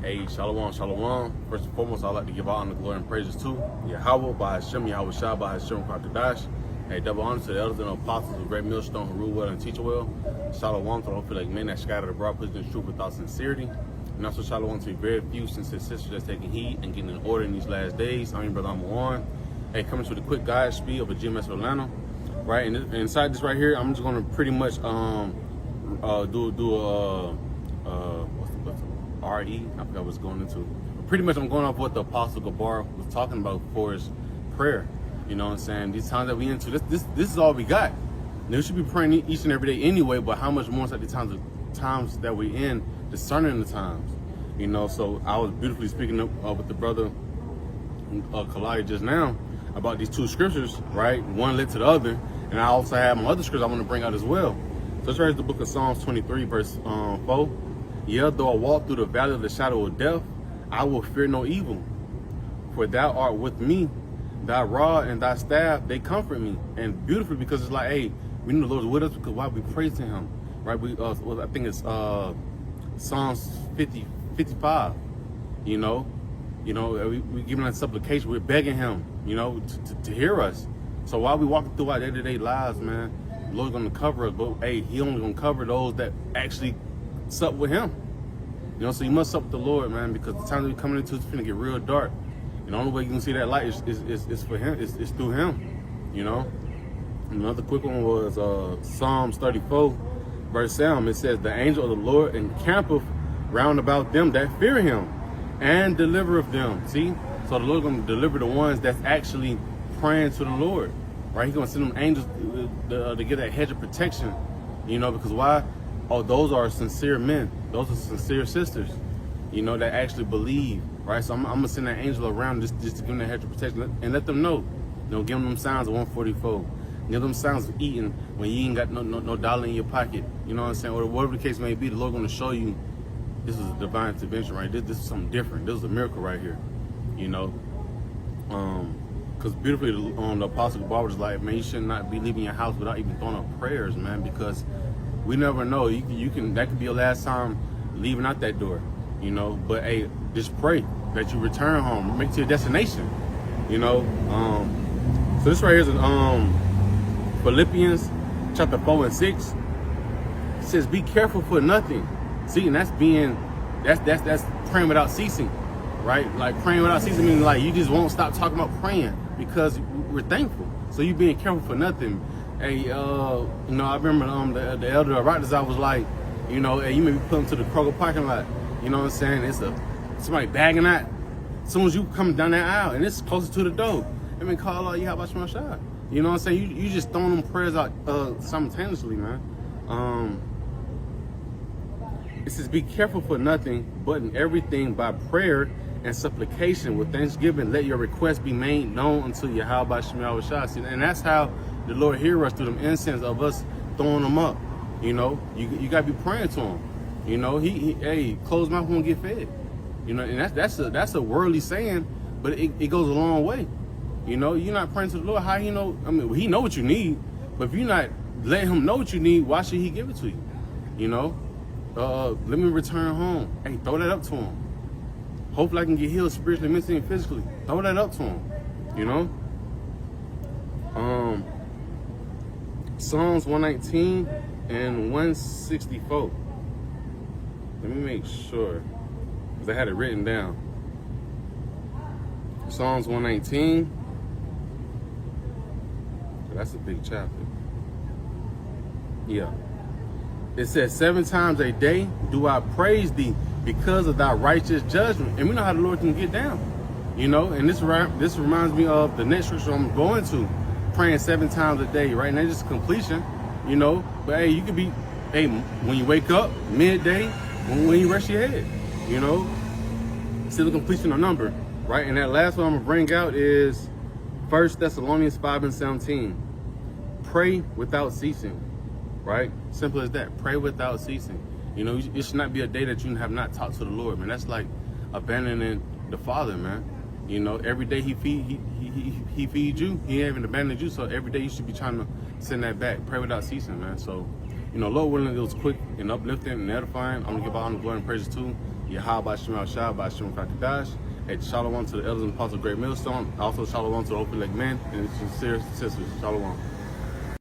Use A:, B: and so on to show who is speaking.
A: Hey, shalom, shalom. First and foremost, I'd like to give honor, glory, and praises to Yahweh, by Hashem, Yahweh Shah, by Hashem, Kakadash. Hey, double honor to the elders and apostles of Great Millstone who rule well and teach well. Shalom to the like men that scattered abroad, preaching truth without sincerity. And also shalom to very few sincere sisters that's taking heed and getting in order in these last days. I'm your brother Amawan. Hey, coming to the quick guide speed of a GMS Atlanta. Right, and inside this right here, I'm just gonna pretty much do what's the RE? I forgot what's going into. But pretty much I'm going off what the Apostle Gabar was talking about for his prayer. You know what I'm saying? These times that we into, this is all we got. Now, we should be praying each and every day anyway, but how much more so the times that we in, discerning the times. You know, so I was beautifully speaking with the brother Kalai just now about these two scriptures, right? One led to the other, and I also have my other scriptures I want to bring out as well. So this right is the book of Psalms 23, verse 4. Yea, though I walk through the valley of the shadow of death, I will fear no evil. For thou art with me, thy rod and thy staff, they comfort me. And beautifully, because it's like, hey, we know the Lord's with us because why we praising him, right? We, I think it's Psalms 55, you know, we giving that supplication, we're begging him, you know, to hear us. So while we walking through our day-to-day lives, man, the Lord's gonna cover us, but hey, he only gonna cover those that actually sup with him. You know, so you must sup with the Lord, man, because the time that we're coming into it's gonna get real dark. And the only way you can see that light is for him, it's through him, you know. Another quick one was Psalms 34, verse 7. It says, the angel of the Lord encampeth round about them that fear him and delivereth them. See? So the Lord's gonna deliver the ones that's actually praying to the Lord, right? He's gonna send them angels to get that hedge of protection, you know, because why? Oh, those are sincere men. Those are sincere sisters, you know, that actually believe, right? So I'm gonna send that angel around just to give them that hedge of protection and let them know, you know, give them signs of 144. Give them signs of eating when you ain't got no dollar in your pocket, you know what I'm saying? Or whatever the case may be, the Lord gonna show you this is a divine intervention, right? This is something different. This is a miracle right here, you know. Because beautifully, the Apostle Gabar was like, man, you should not be leaving your house without even throwing up prayers, man, because we never know. That could be your last time leaving out that door, you know. But hey, just pray that you return home, make it to your destination, you know. So this right here is Philippians chapter 4 and 6. It says, "Be careful for nothing." See, and that's praying without ceasing, right? Like praying without ceasing means like you just won't stop talking about praying because we're thankful. So you being careful for nothing. Hey, you know, I remember the elder of Rotterdam was like, you know, hey, you may be put into the Kroger parking lot. You know what I'm saying? It's somebody bagging out. As soon as you come down that aisle and it's closer to the door, I mean, call out, you how about your shot? You know what I'm saying? You just throwing them prayers out simultaneously, man. It says, be careful for nothing, but in everything by prayer and supplication with thanksgiving, let your requests be made known unto Yahweh Shema Shah. And that's how the Lord hears us, through them incense of us throwing them up. You know, you gotta be praying to him. You know, hey, closed mouth won't get fed. You know, and that's a worldly saying, but it goes a long way. You know, you're not praying to the Lord. How he know? I mean, he know what you need, but if you're not letting him know what you need, why should he give it to you? You know, let me return home. Hey, throw that up to him. Hopefully I can get healed spiritually, mentally, and physically. Throw that up to him. You know. Psalms 119 and 164. Let me make sure, because I had it written down. Psalms 119. That's a big chapter. Yeah. It says, 7 times a day do I praise thee because of thy righteous judgment. And we know how the Lord can get down. You know, and this reminds me of the next scripture I'm going to. Praying 7 times a day, right? And that's just completion, you know. But hey, you could be, hey, when you wake up, midday, when you rest your head, you know. Still a completion of number, right? And that last one I'm gonna bring out is 1 Thessalonians 5 and 17. Pray without ceasing, right? Simple as that. Pray without ceasing. You know, it should not be a day that you have not talked to the Lord, man. That's like abandoning the Father, man. You know, every day he feeds you. He haven't abandoned you, so every day you should be trying to send that back. Pray without ceasing, man. So You know, Lord willing, it was quick and uplifting and edifying. I'm gonna give all the glory and praises to Yahweh Shem Shah by Shem Fakadash. Hey, shalom to the elders and apostles of Great Millstone. Also, shalom to the open leg men and sincere sisters. Shalom.